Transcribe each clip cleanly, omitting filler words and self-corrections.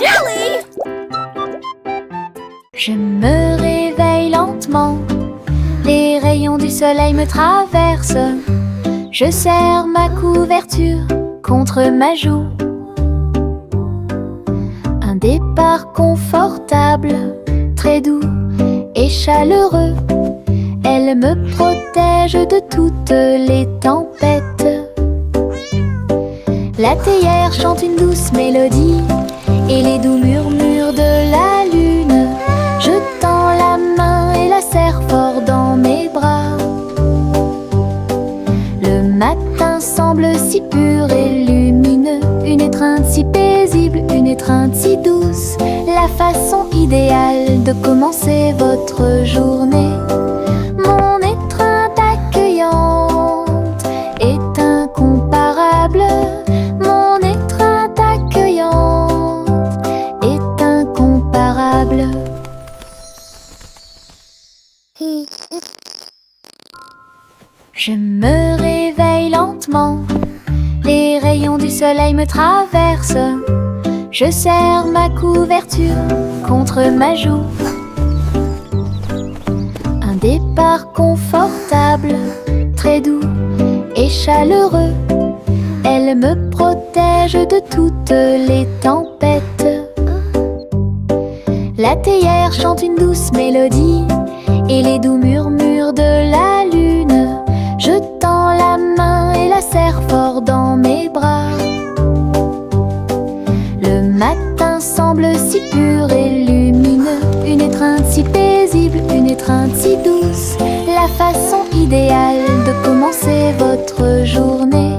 jelly! Je me réveille lentement, les rayons du soleil me traversent. Je serre ma couverture contre ma joue. Un départ confortable, très doux et chaleureux. Elle me protège de toutes les tempêtes. La théière chante une douce mélodie et les doux murmures de la lune. Je tends la main et la serre fort dans mes bras. Le matin semble si pur et lumineux, une étreinte si paisible, une étreinte si douce, la façon idéale de commencer votre journée. Mon étreinte accueillante est incomparable. Mon étreinte accueillante est incomparable. Je me réveille lentement, les rayons du soleil me traversent. Je serre ma couverture contre ma joue. Un départ confortable, très doux et chaleureux. Elle me protège de toutes les tempêtes. La théière chante une douce mélodie et les doux murmures de la lune. Je tends la main et la serre fort dans mes bras. Le matin semble si pur et lumineux, une étreinte si paisible, une étreinte si douce, la façon idéale de commencer votre journée.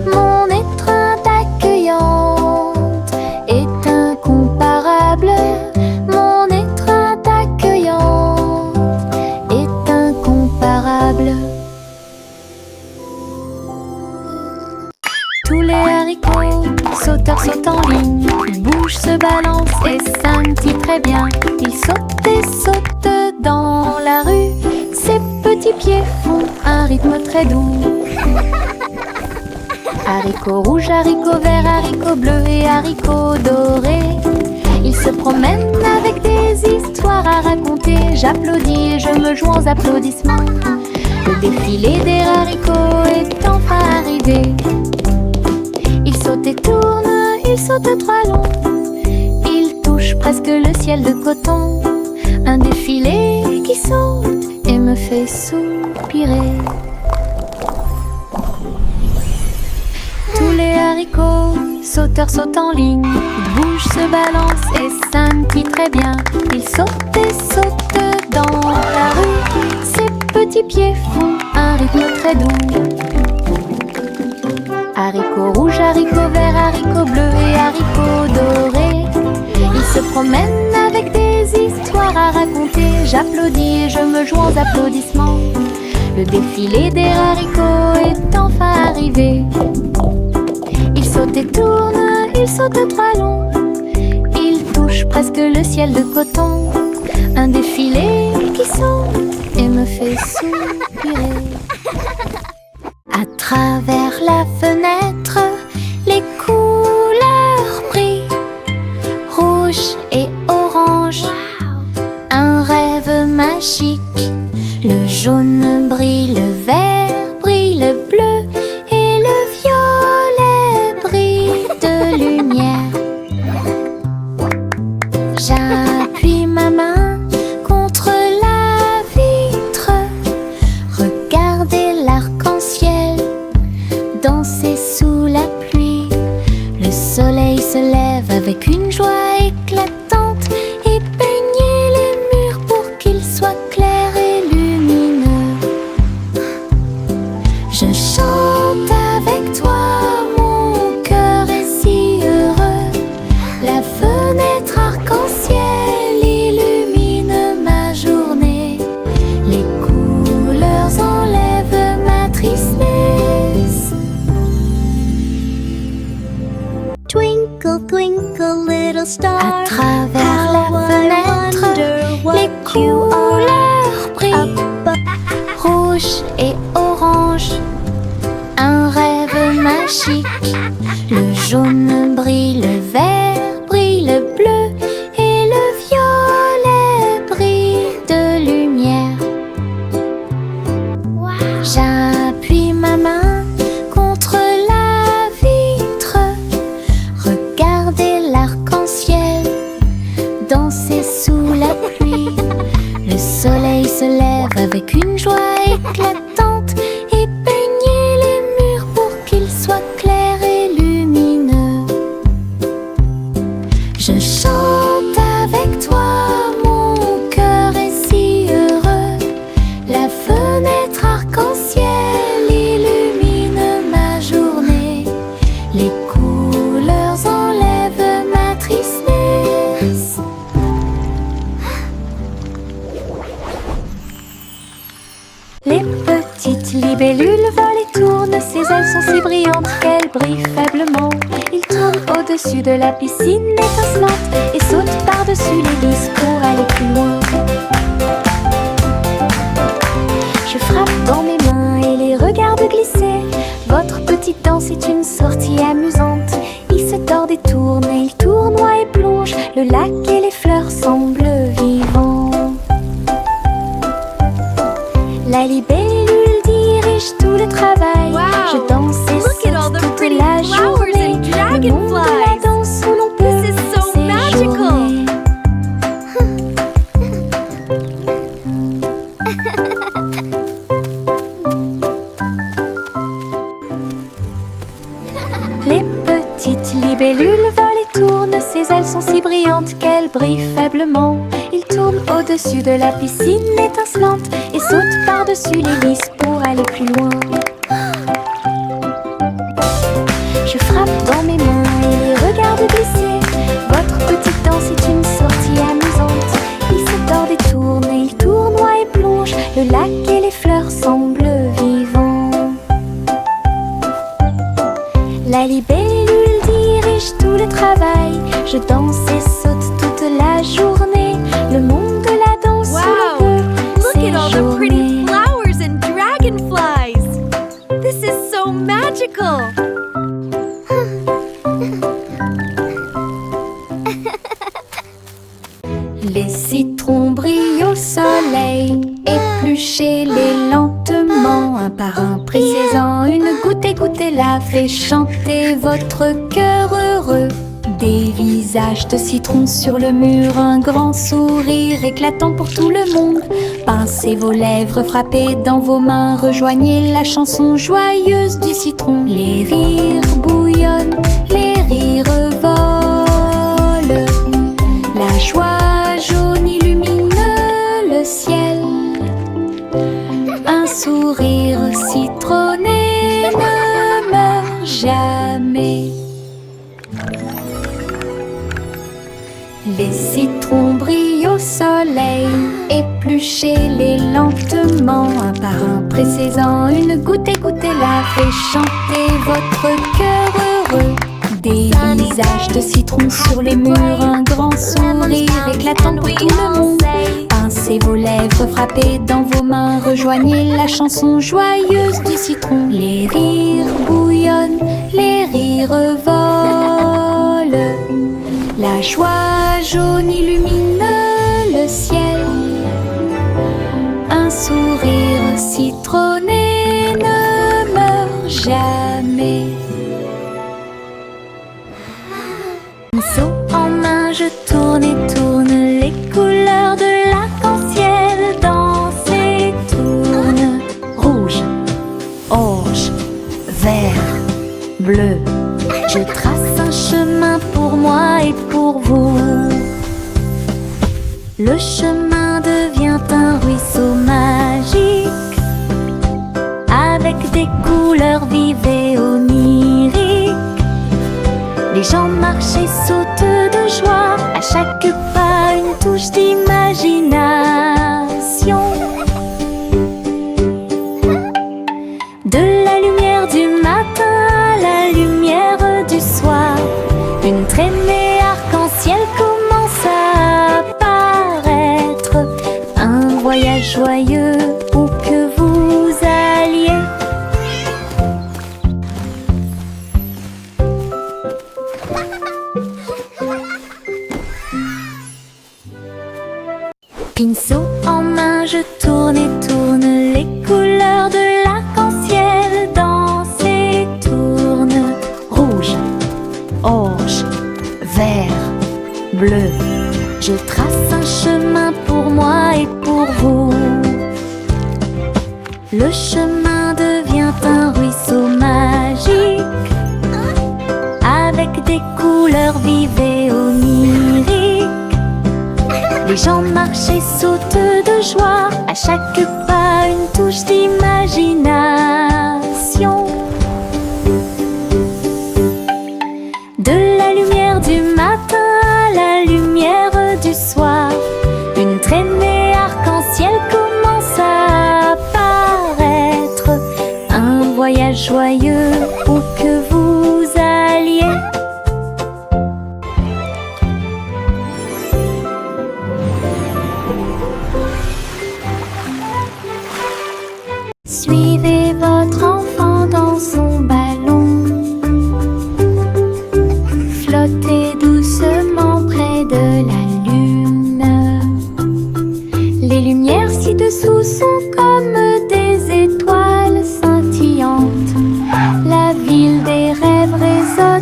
Mon étreinte accueillante est incomparable. Mon étreinte accueillante est incomparable. Tous les haricots sauteurs sautent en ligne, ils bougent, se balancent et scintillent très bien. Ils sautent et sautent dans la rue, ses petits pieds font un rythme très doux. Haricots rouges, haricots verts, haricots bleus et haricots dorés. Ils se promènent avec des histoires à raconter. J'applaudis et je me joins aux applaudissements. Le défilé des haricots est enfin arrivé. Ils sautent et tournent, ils sautent trois longs. Ils touchent presque le ciel de coton. Un défilé qui saute et me fait soupirer. Tous les haricots sauteurs sautent en ligne. Ils bougent, se balancent et scintillent très bien. Ils sautent et sautent dans la rue. Ses petits pieds font un rythme très doux. Haricots rouges, haricots verts, haricots bleus et haricots dorés. Ils se promènent avec des histoires à raconter. J'applaudis et je me joins aux applaudissements. Le défilé des haricots est enfin arrivé. Ils sautent et tournent, ils sautent trois longs. Ils touchent presque le ciel de coton. Un défilé qui saute et me fait soupirer. À travers la fenêtre, les couleurs brillent, rouge et orange, un rêve magique. Le jaune brille, le vert brille, le bleu et le violet brillent de lumière. J'appuie ma main contre la vitre, regardez l'arc-en-ciel danser sous la pluie. Le soleil se lève avec une joie éclatante et peigner les murs pour qu'ils soient clairs et lumineux. Je chante avec toi, mon cœur est si heureux. La fenêtre arc-en-ciel illumine ma journée. Les couleurs enlèvent ma tristesse. Twinkle, twinkle, little star. À travers la how I fenêtre, wonder what les couleurs brillent, rouge et orange, un rêve magique. Le jaune brille, le vert brille, le libellule vole et tourne, ses ailes sont si brillantes qu'elles brillent faiblement. Il tourne au-dessus de la piscine étincelante et saute par-dessus l'hélice pour aller plus loin. Je frappe dans mes mains et les regarde glisser. Votre petite danse est une sortie amusante. Il se tord et tourne, et il tournoie et plonge. Le lac et les fleurs semblent vivants. La libellule dirige tout le travail. Wow! Je danse et Look at all saute the toute pretty la flowers journée. and Le monde de la dragonflies. danse où l'on peut This is so séjourner. magical. Les petites libellules volent et tournent, ses ailes sont si brillantes qu'elles brillent faiblement. Il tourne au-dessus de la piscine étincelante et saute par-dessus l'hélice pour aller plus loin. Je frappe dans mes mains et les regarde glisser. Votre petite danse est une sortie amusante. Il se tord et tourne, et il tournoie et plonge. Le lac et les fleurs semblent vivants. La libellule dirige tout le travail. Je danse et saute toute la journée. Le monde de la danse où Wow! l'on peut Look at all the pretty séjourner. flowers and dragonflies. This is so magical. Les citrons brillent au soleil, épluchez-les lentement, un par un, pressez-en une goutte et goûtez-la, fait chanter votre cœur heureux. Des visages de citrons sur le mur, un grand sourire éclatant pour tout le monde. Pincez vos lèvres, frappez dans vos mains, rejoignez la chanson joyeuse du citron. Les rires bouillonnent, les rires volent, la joie jaune illumine le ciel. Un sourire citronné ne meurt jamais. Les citrons brillent au soleil, épluchez-les lentement, un par un, pressez-en une goutte et goûtez-la, fait chanter votre cœur heureux. Des visages de citrons sur les murs, un grand sourire éclatant pour tout le monde. Pincez vos lèvres, frappez dans vos mains, rejoignez la chanson joyeuse du citron. Les rires bouillonnent, les rires volent, la joie jaune illumine le ciel. Un sourire citronné ne meurt jamais. Pinceau en main, je tourne et tourne, les couleurs de l'arc-en-ciel dansent et tournent. Rouge, orange, vert, bleu. Je trace un chemin pour moi et pour vous. Le chemin devient un ruisseau magique, avec des couleurs vives et oniriques. Les gens marchent et sautent de joie, à chaque pas une touche d'imagination. De la lumière du matin à la lumière du soir, une traînée arc-en-ciel commence à apparaître. Un voyage joyeux où que vous alliez. Pinceau en main, je tourne et tourne, les couleurs de l'arc-en-ciel dansent et tournent. Rouge, orange, vert, bleu. Je trace un chemin pour moi et pour vous. Le chemin devient un ruisseau magique, avec des couleurs vives et oniriques. Les gens marchent et sautent de joie, à chaque pas une touche d'imagination. De la lumière du matin à la lumière du soir, une traînée arc-en-ciel commence à apparaître.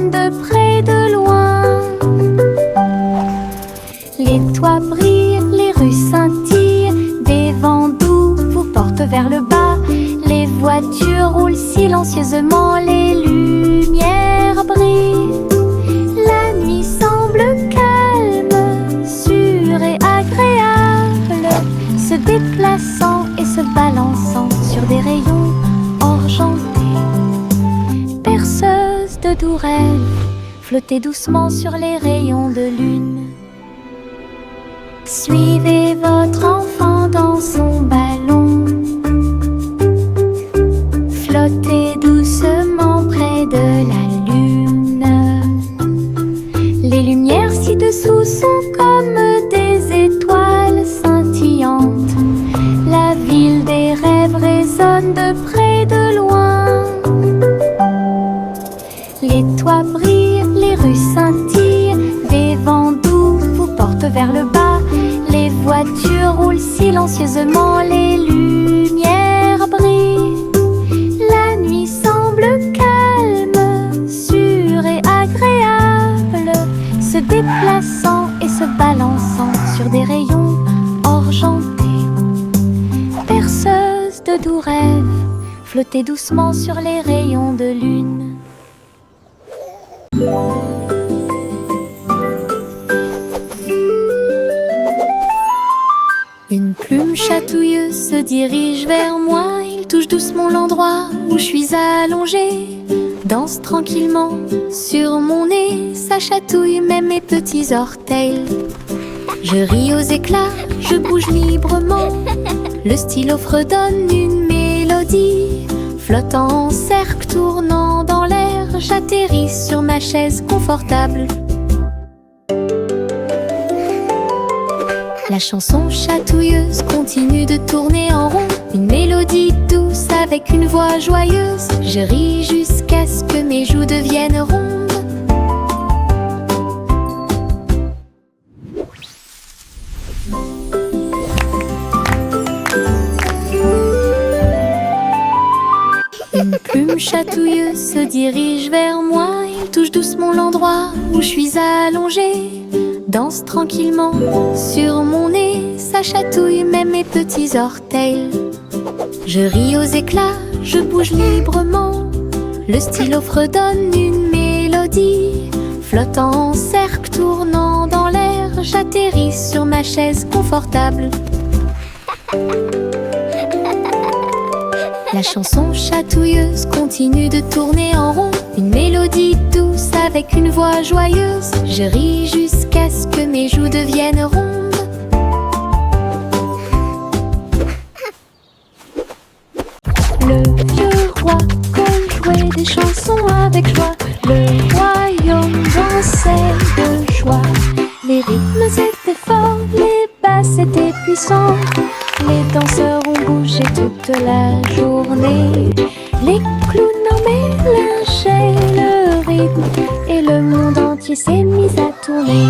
résonnent de près de loin. Les toits brillent, les rues scintillent, des vents doux vous portent vers le bas. Les voitures roulent silencieusement, les lumières brillent. La nuit semble calme, sûre et agréable, se déplaçant et se balançant sur des rayons argentés. Berceuse de doux rêves, flottez doucement sur les rayons de lune. Suivez votre enfant dans son ballon. Flottez doucement près de la lune. Les lumières ci-dessous sont comme des étoiles scintillantes. La ville des rêves résonne de près de loin. Les toits brillent, les rues scintillent, des vents doux vous portent vers le bas. Les voitures roulent silencieusement, les lumières brillent. La nuit semble calme, sûre et agréable, se déplaçant et se balançant sur des rayons argentés. Berceuse de doux rêves, flottez doucement sur les rayons de lune. Une plume chatouilleuse se dirige vers moi. Il touche doucement l'endroit où je suis allongée. Danse tranquillement sur mon nez. Ça chatouille même mes petits orteils. Je ris aux éclats, je bouge librement. Le stylo fredonne une mélodie. Flottant en cercle, tournant dans l'air, j'atterris sur ma chaise confortable. La chanson chatouilleuse continue de tourner en rond. Une mélodie douce avec une voix joyeuse. Je ris jusqu'à ce que mes joues deviennent rondes. Une plume chatouilleuse se dirige vers moi. Il touche doucement l'endroit où je suis allongée. Danse tranquillement sur mon nez. Ça chatouille même mes petits orteils. Je ris aux éclats, je bouge librement. Le stylo fredonne une mélodie. Flottant en cercle, tournant dans l'air, j'atterris sur ma chaise confortable. La chanson chatouilleuse continue de tourner en rond. Une mélodie douce avec une voix joyeuse. Je ris jusqu'à ce que mes joues deviennent rondes. Le vieux roi jouait des chansons avec joie. Le royaume dansait de joie. Les rythmes étaient forts, les basses étaient puissants. Les danseurs ont bougé toute la journée. Les clowns en mélangeaient le rythme et le monde entier s'est mis à tourner.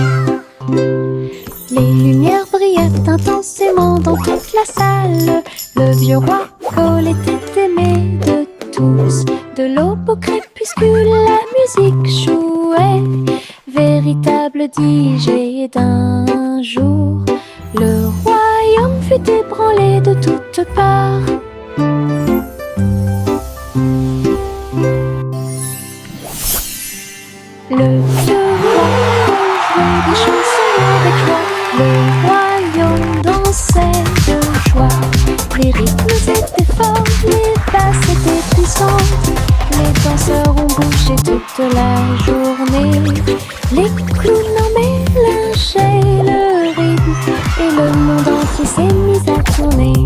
Les lumières brillaient intensément dans toute la salle. Le vieux roi Cole était aimé de tous. De l'aube au crépuscule, la musique jouait. Véritable DJ d'un jour. Le royaume fut ébranlé de toutes parts. Le vieux roi jouait des chansons avec joie. Le royaume dansait de joie. Les rythmes étaient forts, les basses étaient puissantes. Les danseurs ont bougé toute la journée. Les clowns en mélangeaient le rythme et le monde entier s'est mis à tourner.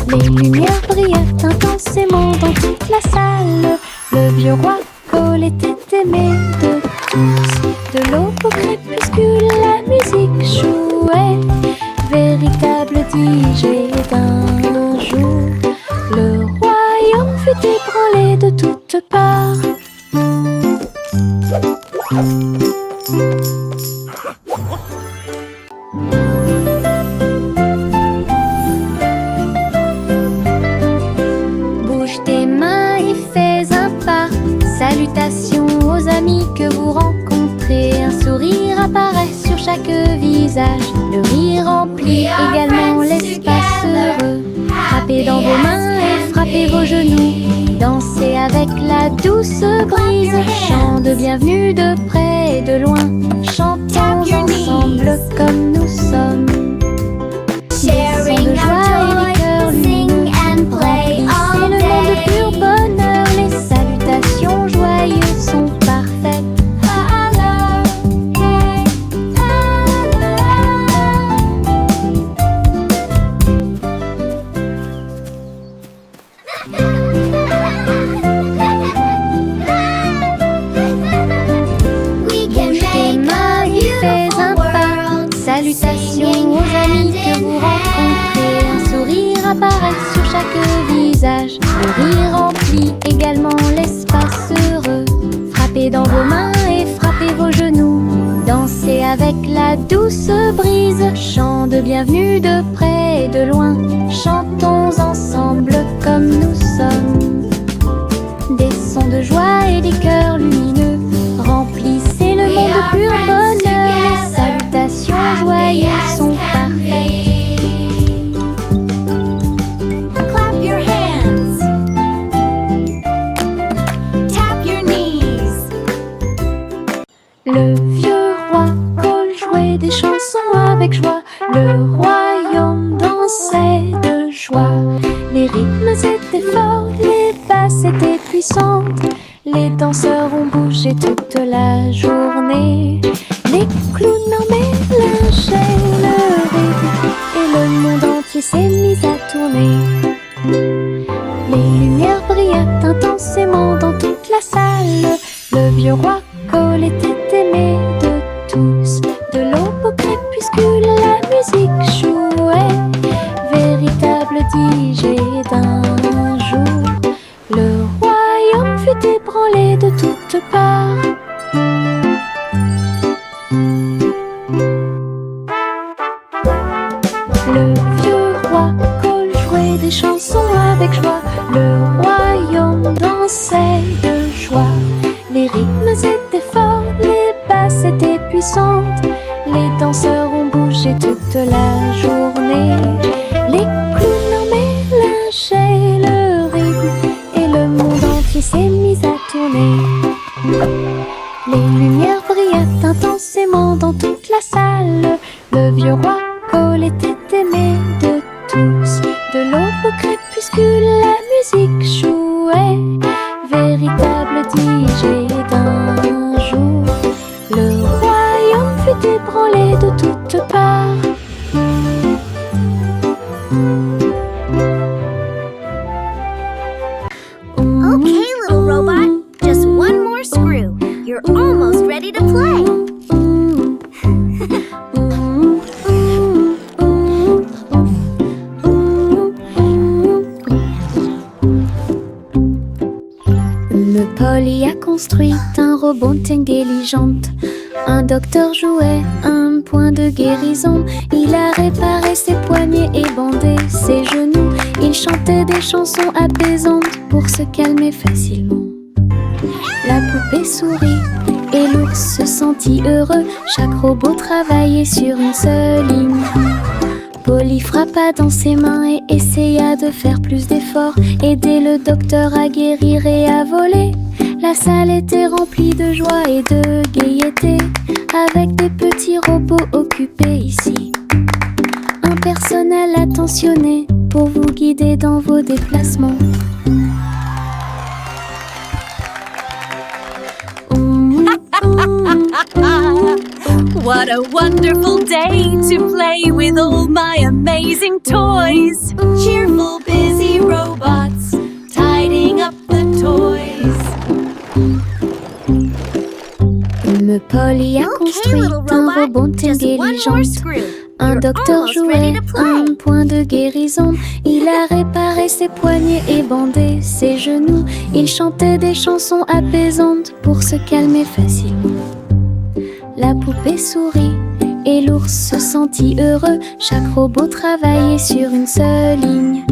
Les lumières brillaient intensément dans toute la salle. Le vieux roi Cole était aimé de tous. De l'aube au crépuscule, la musique jouait. Véritable DJ d'un jour. Le royaume fut ébranlé de toutes parts. Bouge tes mains et fais un pas. Salutations que vous rencontrez. Un sourire apparaît sur chaque visage. Le rire remplit également l'espace heureux. Frappez dans vos mains et frappez vos genoux. Dansez avec la douce brise. Chant de bienvenue de près et de loin. Chantons ensemble comme nous sommes. Des sons de joie et des cœurs lumineux. C'est le monde de pur bonheur. Les salutations joyeuses sont parfaites. Salutations aux amis que vous rencontrez. Un sourire apparaît sur chaque visage. Le rire remplit également l'espace heureux. Frappez dans vos mains et frappez vos genoux. Dansez avec la douce brise. Chant de bienvenue de près et de loin. Chantons ensemble comme nous sommes. Des sons de joie et des cœurs lumineux. Remplissez le monde de pur bonheur. Les salutations joyeuses sont parfaites. Clap your hands. Tap your knees. Le vieux roi Cole jouait des chansons avec joie. Le royaume dansait de joie. Les rythmes étaient forts, les basses étaient puissantes. Les danseurs ont bougé toute la journée. Les clowns en mélangeaient le rythme et le monde entier s'est mis à tourner. Les lumières brillaient intensément dans toute la salle. Le vieux roi Cole était aimé de tous. De l'aube au crépuscule, la musique jouait. Véritable DJ d'un jour. Le royaume fut ébranlé de toutes parts. Le vieux roi Cole jouait des chansons avec joie. Le royaume dansait de joie. Les rythmes étaient forts, les basses étaient puissantes. Les danseurs ont bougé toute la journée. Les clowns en mélangeaient le rythme et le monde entier s'est mis à tourner. Les lumières brillaient intensément dans toute la salle. Le vieux roi Cole était aimé de tous. De l'aube au crépuscule, la musique jouait. Véritable DJ d'un jour. Le royaume fut ébranlé de toutes parts. Okay, little robot, just one more screw. You're almost ready to play. Polly a construit un robot intelligente. Un docteur jouait un point de guérison. Il a réparé ses poignets et bandé ses genoux. Il chantait des chansons apaisantes pour se calmer facilement. La poupée sourit et l'ours se sentit heureux. Chaque robot travaillait sur une seule ligne. Polly frappa dans ses mains et essaya de faire plus d'efforts. Aider le docteur à guérir et à voler. La salle était remplie de joie et de gaieté, avec des petits robots occupés ici. Un personnel attentionné pour vous guider dans vos déplacements. What a wonderful day to play with all my amazing toys. Cheerful, busy robots tidying up the toys. Polly a construit little un robot, robot just one more intelligente. screw. Un You're docteur almost ready jouait to play. un point de guérison. Il a réparé ses poignets et bandé ses genoux. Il chantait des chansons apaisantes pour se calmer facilement. La poupée sourit et l'ours se sentit heureux. Chaque robot travaillait sur une seule ligne.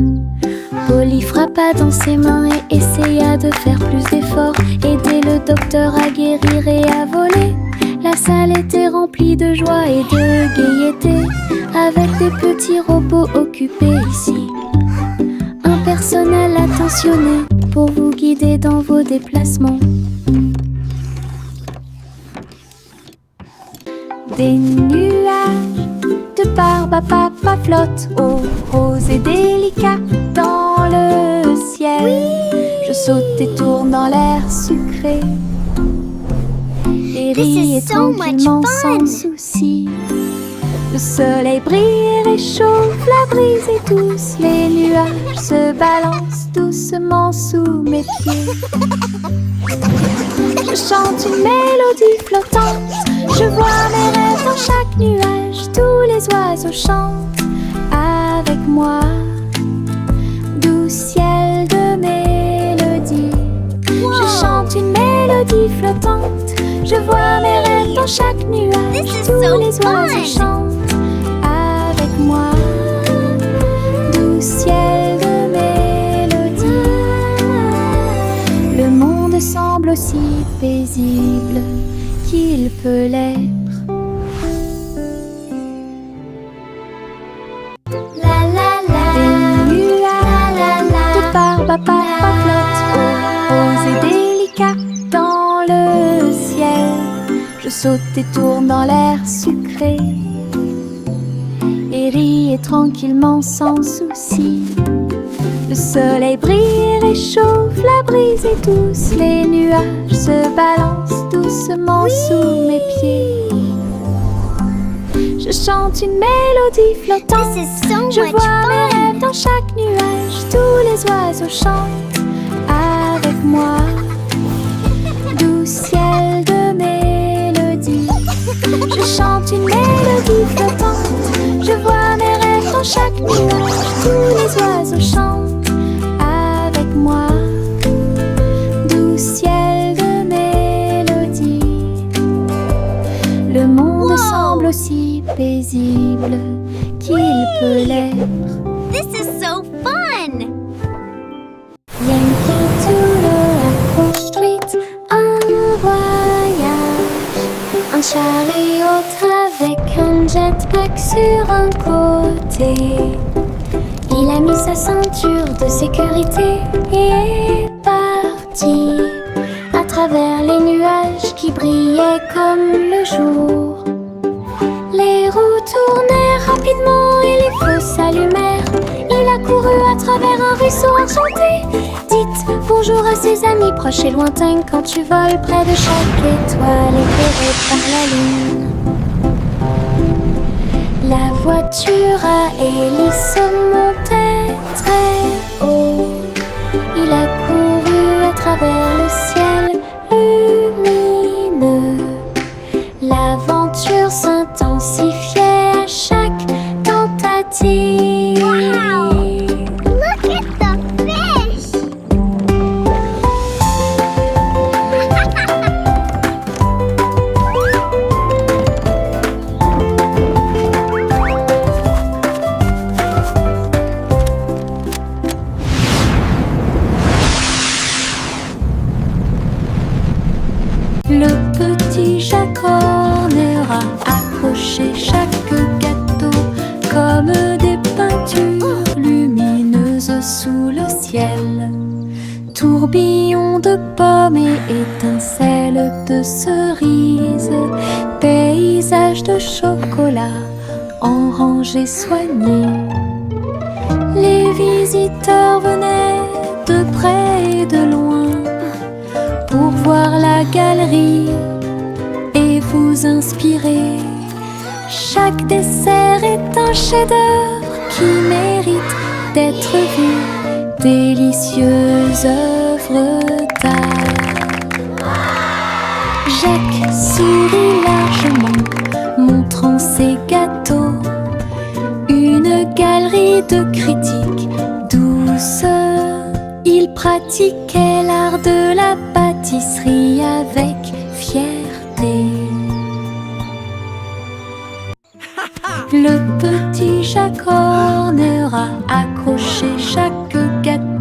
Polly frappa dans ses mains et essaya de faire plus d'efforts. Aider le docteur à guérir et à voler. La salle était remplie de joie et de gaieté, avec des petits robots occupés ici. Un personnel attentionné pour vous guider dans vos déplacements. Des nuages de barbe à papa flottent, oh, rose et délicat dans le ciel. Je saute et tourne dans l'air sucré et ris et tranquillement sans souci. Le soleil brille et réchauffe, la brise est douce. Les nuages se balancent doucement sous mes pieds. Je chante une mélodie flottante. Je vois mes rêves dans chaque nuage. Tous les oiseaux chantent avec moi. Doux ciel de mélodie. Je chante une mélodie flottante. Je vois mes rêves dans chaque nuage. Tous les oiseaux chantent avec moi. Doux ciel de mélodie. Le monde semble aussi paisible qu'il peut l'être. La la la. Des nuages de barbe à papa flottent, rose et délicat dans le ciel. Je saute et tourne dans l'air sucré et ris et tranquillement sans souci. Le soleil brille et réchauffe, la brise est douce. Les nuages se balancent doucement sous mes pieds. Je chante une mélodie flottante. This is so Je much vois mes fun. rêves dans chaque nuage. Tous les oiseaux chantent avec moi. Doux ciel de mélodie. Je chante une mélodie flottante. Je vois mes rêves dans chaque nuage. Tous les oiseaux chantent avec moi. Doux ciel de mélodie. Le monde semble aussi paisible qu'il peut l'être. This is so fun. Yankee Doodle Street, un voyage, un chariot avec un jetpack sur un côté. Il a mis sa ceinture de sécurité et est parti à travers les nuages qui brillaient comme le jour. Les roues tournaient rapidement et les feux s'allumèrent. Il a couru à travers un ruisseau enchanté. Dites bonjour à ses amis proches et lointains quand tu voles près de chaque étoile éclairée par la lune. La voiture à hélice montait très haut. Il a couru à travers le ciel lumineux. L'aventure s'intensifiait à chaque tentative. Wow! Look at the fish. Le petit Jacques Horner a accroché chaque gâteau comme des peintures lumineuses sous le ciel. Tourbillon de pommes et étincelles de cerises, paysage de chocolat en rangées soignées. Les visiteurs venaient de près et de loin pour voir la galerie et vous inspirer. Chaque dessert est un chef-d'œuvre qui mérite d'être vu. Délicieuse œuvre d'art. Jacques sourit largement, montrant ses gâteaux. Une galerie de critiques douce. Il pratiquait l'art de la pâtisserie avec fierté. Le petit Jacques Horner a accroché chaque gâteau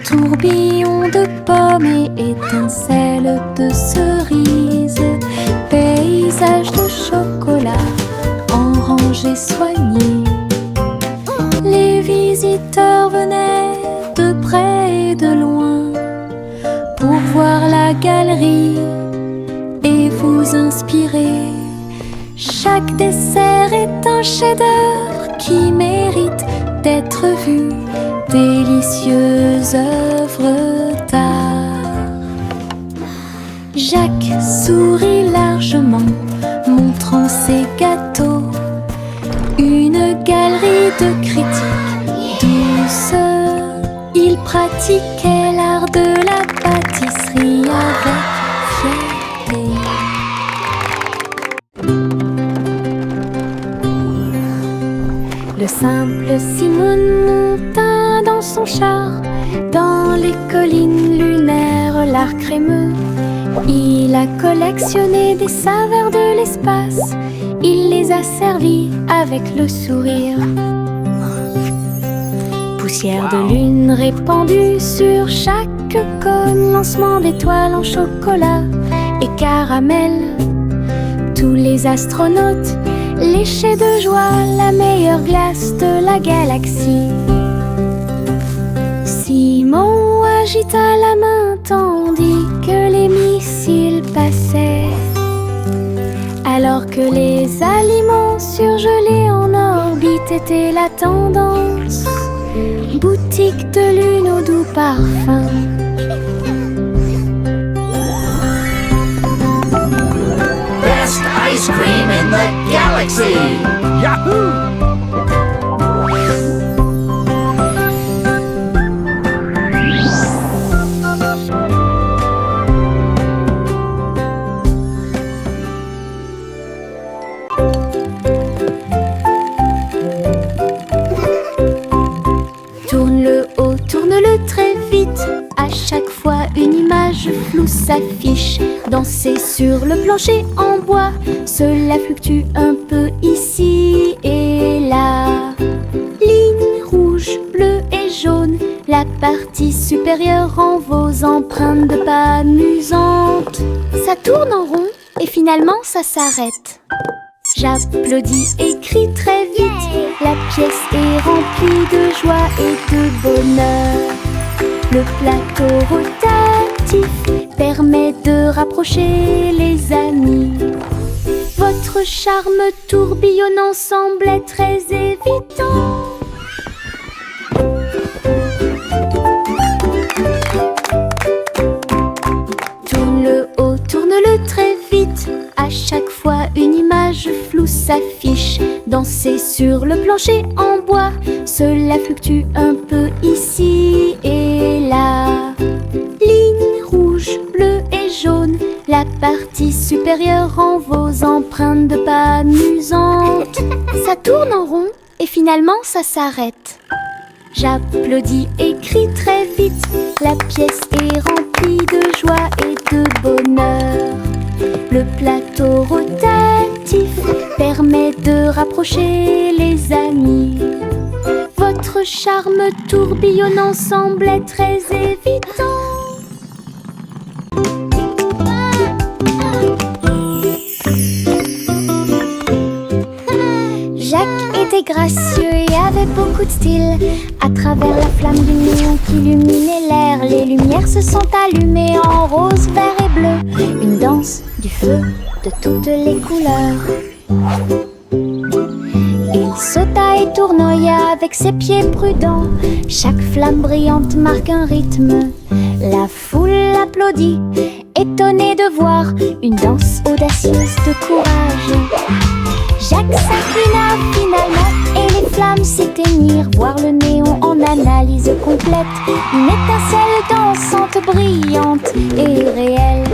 Tourbillon de pommes et étincelles de cerises, paysage de chocolat en rangées soignées. Les visiteurs venaient de près et de loin pour voir la galerie et vous inspirer. Chaque dessert est un chef-d'œuvre qui mérite d'être vu, délicieuse œuvre d'art. Jacques sourit largement, montrant ses gâteaux. Une galerie de critiques douce, il pratiquait l'art de la pâtisserie avec fierté. Le simple Simon monta dans son char, dans les collines lunaires, l'art crémeux. Il a collectionné des saveurs de l'espace, il les a servis avec le sourire. Poussière de lune répandue sur chaque cône, lancement d'étoiles en chocolat et caramel. Tous les astronautes léchaient de joie la meilleure glace de la galaxie. Simon agita la main tandis que les missiles passaient, alors que les aliments surgelés en orbite étaient la tendance. Boutique de lune au doux parfum. Best ice cream in the galaxy! Yahoo! Tourne-le haut, tourne-le très vite. À chaque fois une image floue s'affiche. Danser sur le plancher en bois, cela fluctue un peu ici et là. Ligne rouge, bleue et jaune, la partie supérieure rend vos empreintes de pas amusantes. Ça tourne en rond et finalement ça s'arrête. J'applaudis et crie très vite. La pièce est remplie de joie et de bonheur. Le plateau rotatif permet de rapprocher les amis. Votre charme tourbillonnant semblait très évident. Tourne-le haut, tourne-le très vite. À chaque fois une image floue s'affiche. Danser sur le plancher en bois, cela fluctue un peu ici et là. Ligne rouge, bleue et jaune, la partie supérieure rend vos empreintes de pas amusantes. Ça tourne en rond et finalement ça s'arrête. J'applaudis et crie très vite. La pièce est remplie de joie et de bonheur. Le plateau rotatif permet de rapprocher les amis. Votre charme tourbillonnant semblait très évident. Jacques était gracieux et avait beaucoup de style. À travers la flamme du néon qui illuminait l'air, les lumières se sont allumées en rose, vert et bleu. Une danse du feu de toutes les couleurs. Il sauta et tournoya avec ses pieds prudents. Chaque flamme brillante marque un rythme. La foule applaudit, étonnée de voir une danse audacieuse de courage. Jacques s'inclina finalement et les flammes s'éteignirent. Voir le néon en analyse complète. Une étincelle dansante, brillante et réelle.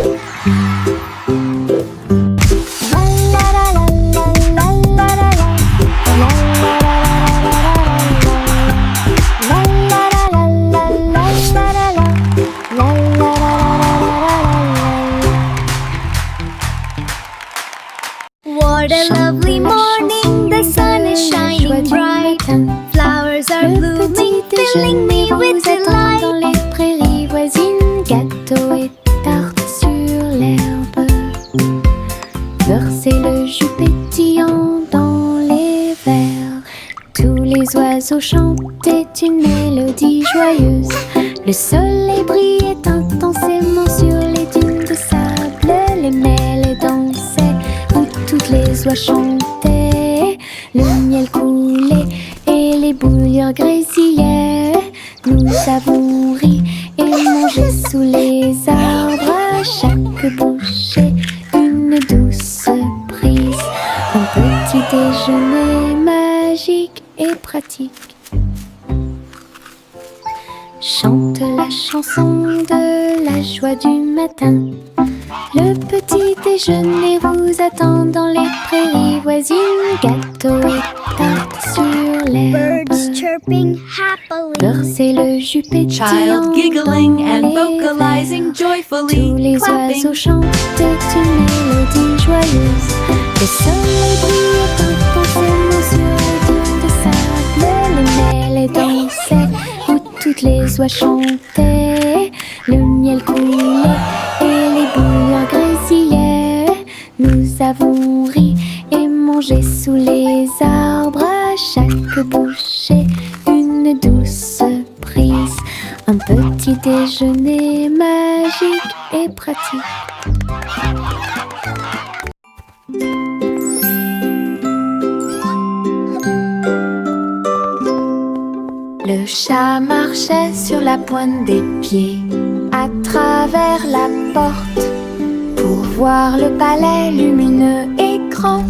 What a lovely morning, the sun is shining bright. Flowers are blooming, filling me with vous attend dans les prairies voisines. Gâteaux et tartes sur l'herbe. Versez le jus pétillant dans les verres. Tous les oiseaux chantaient une mélodie joyeuse. Le soleil brillait intensément sur les dunes de sable. Les mêlées dansaient où toutes les oies chantaient. Le miel coulait et les bouilloires grésillaient. Nous avons ri et mangé sous les arbres. À chaque bouchée, une douce prise. Un petit déjeuner magique et pratique. Chante la chanson de la joie du matin. Le petit déjeuner vous attend dans les prairies voisines. Gâteaux et tartes sur l'herbe. Birds chirping happily. Versez le jus pétillant Child giggling dans and les vocalizing verres. joyfully, Tous les clapping. oiseaux chantaient une mélodie joyeuse. Le soleil brillait intensément sur les dunes de sable. Les mêlées dansaient où toutes les oies chantaient. Le miel coulait et les bouilloires grésillaient. Nous avons ri et mangé sous les arbres. À chaque bouchée, une douce prise. Un petit déjeuner magique et pratique. Le chat marchait sur la pointe des pieds à travers la porte pour voir le palais lumineux et grand.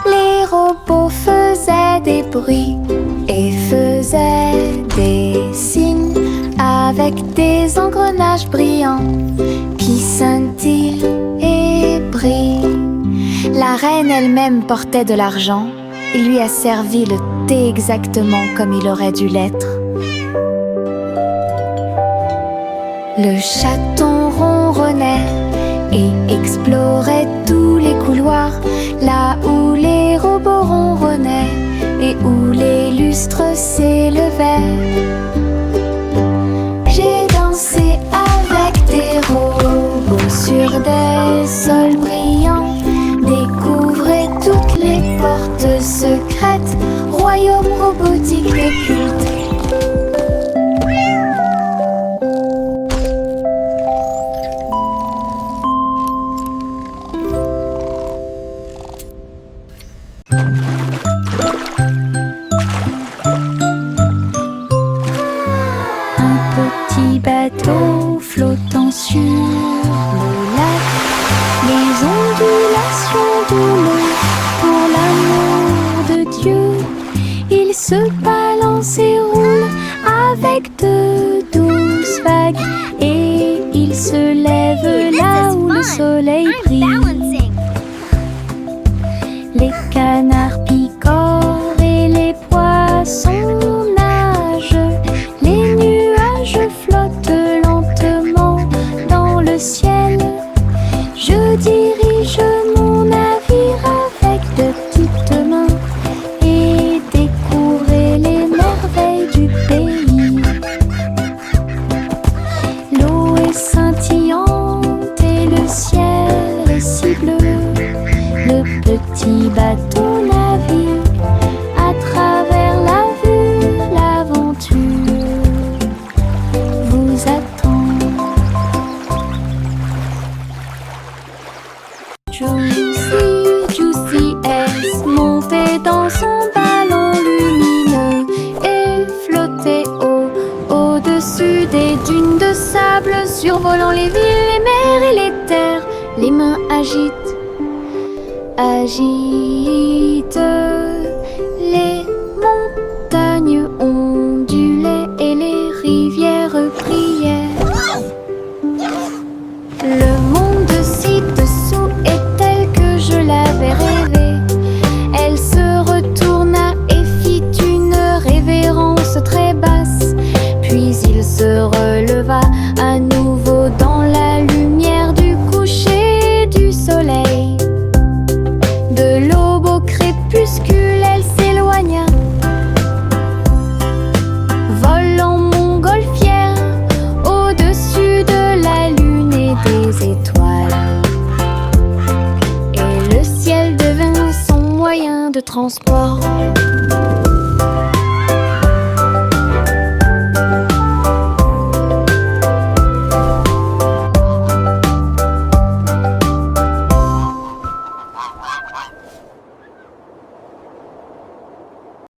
Les robots faisaient des bruits et faisaient des signes avec des engrenages brillants qui scintillent et brillent. La reine elle-même portait de l'argent. Il lui a servi le thé exactement comme il aurait dû l'être. Le chaton ronronnait et explorait tous les couloirs, là où les robots ronronnaient et où les lustres s'élevaient. J'ai dansé avec des robots sur des sols brillants. Découvrez toutes les portes secrètes, royaume robotique et culte. Un petit bateau flottant sur le lac. Les ondulations de l'eau, pour l'amour de Dieu, il se balance et roule avec de douces vagues. Et il se lève là où le soleil I'm brille. balancing. Les canards picorent et les poissons nagent. Les nuages flottent lentement dans le ciel. Je dirige mon navire avec de petites mains et découvrez les merveilles du pays. L'eau est scintillante et le ciel est si bleu. Le petit bateau navigue à travers la vue. L'aventure vous attend. Juicy S montait dans son ballon lumineux et flottait au-dessus des dunes de sable, survolant les villes, les mers et les terres. Les mains agitent les montagnes ondulaient et les rivières priaient. Le monde ci-dessous est tel que je l'avais rêvé. Elle se retourna et fit une révérence très basse. Puis il se releva à nouveau dans la lumière du coucher du soleil. De l'aube au crépuscule, transport.